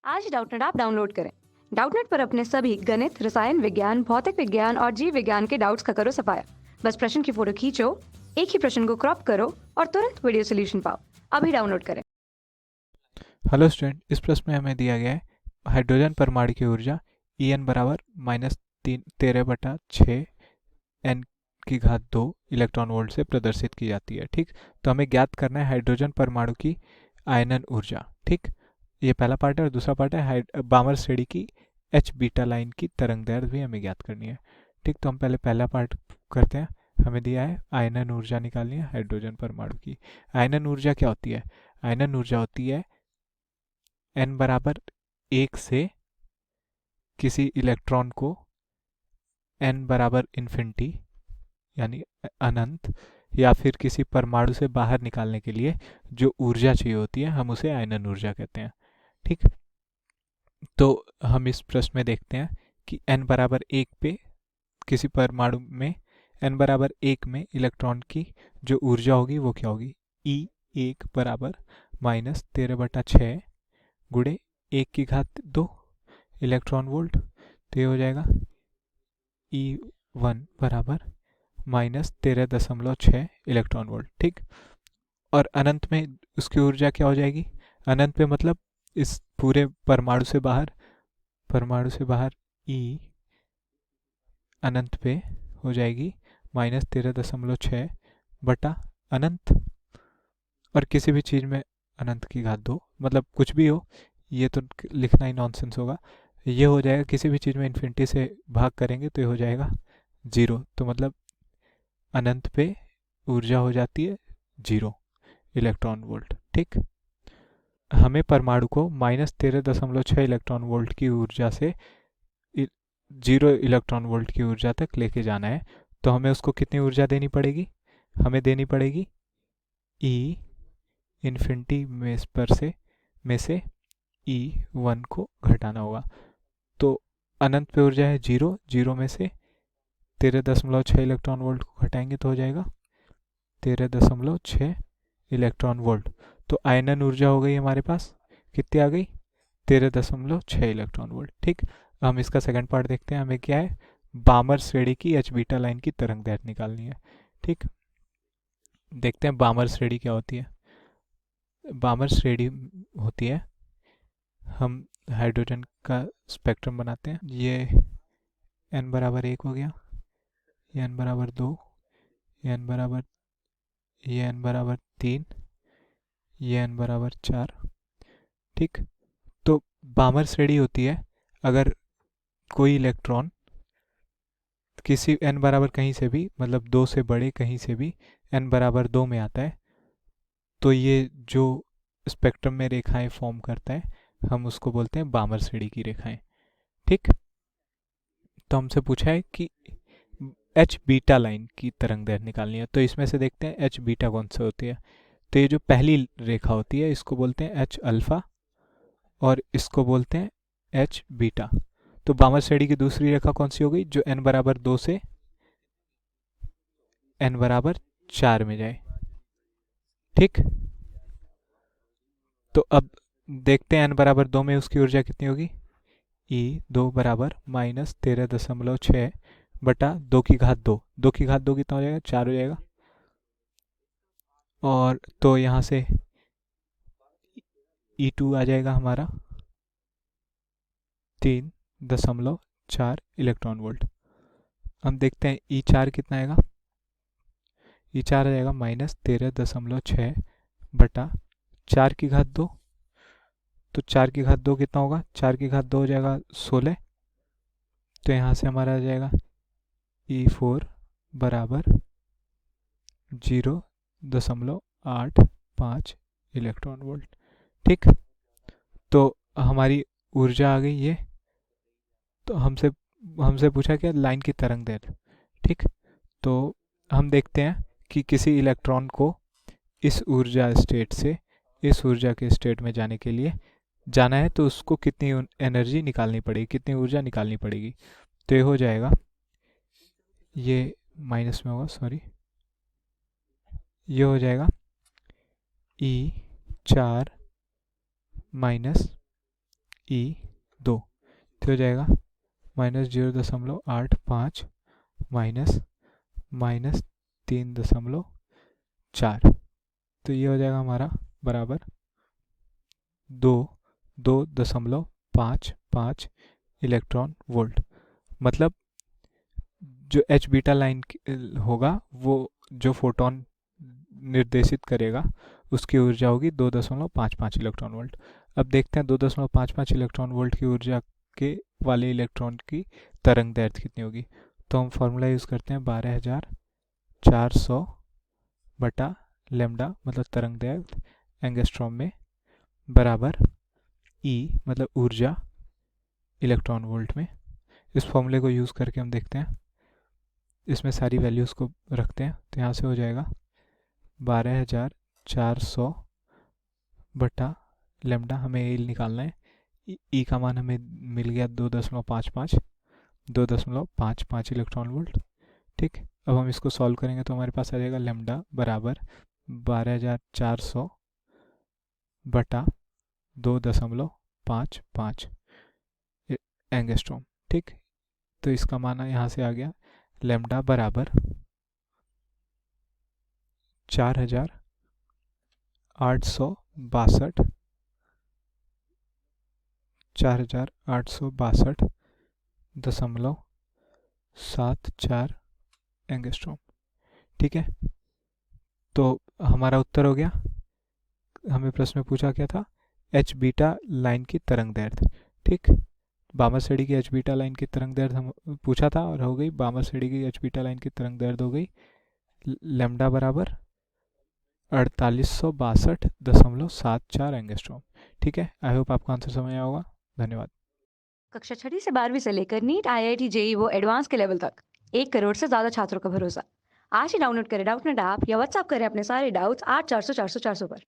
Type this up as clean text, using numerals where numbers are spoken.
आज Doubtnut app download करें। Doubtnut पर अपने सभी गणित, रसायन विज्ञान, भौतिक विज्ञान और जीव विज्ञान के डाउट्स का करो सफाया। बस प्रश्न की फोटो खींचो, एक ही प्रश्न को क्रॉप करो और तुरंत वीडियो सोल्यूशन पाओ। अभी डाउनलोड करें। हेलो स्टूडेंट, इस प्रश्न में हमें दिया गया है हाइड्रोजन परमाणु की ऊर्जा En बराबर -13/6 n की घात 2 इलेक्ट्रॉन वोल्ट से प्रदर्शित की जाती है। ठीक, तो हमें ज्ञात करना है हाइड्रोजन परमाणु की आयनन ऊर्जा। ठीक, ये पहला पार्ट है और दूसरा पार्ट है बामर श्रेणी की एच बीटा लाइन की तरंग दैर्ध्य भी हमें ज्ञात करनी है। ठीक, तो हम पहले पहला पार्ट करते हैं। हमें दिया है आयनन ऊर्जा निकालनी है हाइड्रोजन परमाणु की। आयनन ऊर्जा क्या होती है? आयनन ऊर्जा होती है n बराबर 1 से किसी इलेक्ट्रॉन को n बराबर इन्फिनिटी यानी अनंत या फिर किसी परमाणु से बाहर निकालने के लिए जो ऊर्जा चाहिए होती है, हम उसे आयनन ऊर्जा कहते हैं। ठीक, तो हम इस प्रश्न में देखते हैं कि n बराबर 1 पे किसी परमाणु में n बराबर 1 में इलेक्ट्रॉन की जो ऊर्जा होगी वो क्या होगी? E1 बराबर -13/6 गुणे 1 की घात 2 इलेक्ट्रॉन वोल्ट। तो ये हो जाएगा E1 बराबर -13.6 इलेक्ट्रॉन वोल्ट। ठीक, और अनंत में उसकी ऊर्जा क्या हो जाएगी? अनंत में मतलब इस पूरे परमाणु से बाहर E अनंत पे हो जाएगी -13.6 बटा अनंत, और किसी भी चीज़ में अनंत की घात 2 मतलब कुछ भी हो, ये तो लिखना ही नॉनसेंस होगा। ये हो जाएगा किसी भी चीज़ में इन्फिनिटी से भाग करेंगे तो ये हो जाएगा 0। तो मतलब अनंत पे ऊर्जा हो जाती है 0 इलेक्ट्रॉन वोल्ट। ठीक, हमें परमाणु को -13.6 इलेक्ट्रॉन वोल्ट की ऊर्जा से 0 इलेक्ट्रॉन वोल्ट की ऊर्जा तक लेके जाना है। तो हमें उसको कितनी ऊर्जा देनी पड़ेगी? हमें देनी पड़ेगी E इन्फिनिटी में से E1 को घटाना होगा। तो अनंत पे ऊर्जा है 0, 0 में से 13.6 इलेक्ट्रॉन वोल्ट को घटाएंगे तो हो जाएगा 13.6 इलेक्ट्रॉन वोल्ट। तो आयनन ऊर्जा हो गई हमारे पास, कितनी आ गई? 13.6 इलेक्ट्रॉन वोल्ट। ठीक, हम इसका सेकंड पार्ट देखते हैं। हमें क्या है? बामर श्रेणी की एच बीटा लाइन की तरंग दैर्ध्य निकालनी है। ठीक, देखते हैं बामर श्रेणी क्या होती है। बामर श्रेणी होती है, हम हाइड्रोजन का स्पेक्ट्रम बनाते हैं। ये n बराबर 1 हो गया, ये n बराबर 2, ये n बराबर 3, ये n बराबर 4। ठीक, तो बामर श्रेणी होती है अगर कोई इलेक्ट्रॉन किसी n बराबर कहीं से भी, मतलब 2 से बड़े कहीं से भी n बराबर 2 में आता है, तो ये जो स्पेक्ट्रम में रेखाएं फॉर्म करता है हम उसको बोलते हैं बामर श्रेणी की रेखाएं। ठीक, तो हमसे पूछा है कि एच बीटा लाइन की तरंग दैर्ध्य निकालनी है। तो इसमें से देखते हैं एच बीटा कौन सी होती है। तो ये जो पहली रेखा होती है इसको बोलते हैं एच अल्फा और इसको बोलते हैं एच बीटा। तो बामर श्रेणी की दूसरी रेखा कौन सी हो गई? जो n बराबर 2 से n बराबर 4 में जाए। ठीक, तो अब देखते हैं n बराबर 2 में उसकी ऊर्जा कितनी होगी। E2 बराबर -13.6 बटा 2 की घात 2। 2 की घात 2 कितना हो जाएगा? 4 हो जाएगा। और तो यहाँ से E2 आ जाएगा हमारा 3.4 इलेक्ट्रॉन वोल्ट। हम देखते हैं E4 कितना आएगा। E4 आ जाएगा -13.6 बटा 4 की घात 2। तो 4 की घात 2 कितना होगा? 4 की घात 2 हो जाएगा 16। तो यहाँ से हमारा आ जाएगा E4 बराबर 0.85 इलेक्ट्रॉन वोल्ट। ठीक, तो हमारी ऊर्जा आ गई ये। तो हमसे हमसे पूछा क्या? लाइन की तरंग दैर्ध्य। ठीक, तो हम देखते हैं कि किसी इलेक्ट्रॉन को इस ऊर्जा स्टेट से इस ऊर्जा के स्टेट में जाने के लिए जाना है तो उसको कितनी एनर्जी निकालनी पड़ेगी, कितनी ऊर्जा निकालनी पड़ेगी। तो ये हो जाएगा, ये माइनस में होगा, सॉरी, ये हो जाएगा E4 माइनस ई 2, तो हो जाएगा -0.85 माइनस -3.4, तो ये हो जाएगा हमारा बराबर 2.55 इलेक्ट्रॉन वोल्ट। मतलब जो एच बीटा लाइन होगा वो जो फोटोन निर्देशित करेगा उसकी ऊर्जा होगी 2.55 इलेक्ट्रॉन वोल्ट। अब देखते हैं 2.55 इलेक्ट्रॉन वोल्ट की ऊर्जा के वाले इलेक्ट्रॉन की तरंग दैर्ध्य कितनी होगी। तो हम फॉर्मूला यूज़ करते हैं 12400 बटा लेमडा मतलब तरंग दैर्ध्य एंगस्ट्रॉम में बराबर ई मतलब ऊर्जा इलेक्ट्रॉन वोल्ट में। इस फॉर्मूले को यूज़ करके हम देखते हैं, इसमें सारी वैल्यूज़ को रखते हैं, तो यहाँ से हो जाएगा 12400 बटा लेमडा, हमें ए निकालना है, ई का मान हमें मिल गया 2.55 इलेक्ट्रॉन वोल्ट। ठीक, अब हम इसको सॉल्व करेंगे तो हमारे पास आ जाएगा लेमडा बराबर 12400 बटा 2.55 एंगस्ट्रॉम। ठीक, तो इसका मान यहाँ से आ गया लेमडा बराबर 4862.74 एंगस्ट्रॉम। ठीक है, तो हमारा उत्तर हो गया। हमें प्रश्न में पूछा क्या था, एच बीटा लाइन की तरंग दैर्ध्य। ठीक, बामर श्रेणी की एच बीटा लाइन की तरंग दैर्ध्य हम पूछा था और हो गई, बामर श्रेणी की एच बीटा लाइन की तरंग दैर्ध्य हो गई लेमडा बराबर 4862.74 एंगस्ट्रॉम। ठीक है, आई होप आपको आंसर समझ आया होगा। धन्यवाद। कक्षा 6वीं से 12वीं से लेकर नीट, IIT, JEE वो एडवांस के लेवल तक 1 करोड़ से ज्यादा छात्रों का भरोसा। आज ही डाउनलोड करें डाउटनेट ऐप या व्हाट्सएप करें अपने सारे डाउट्स 8400 400 400 पर।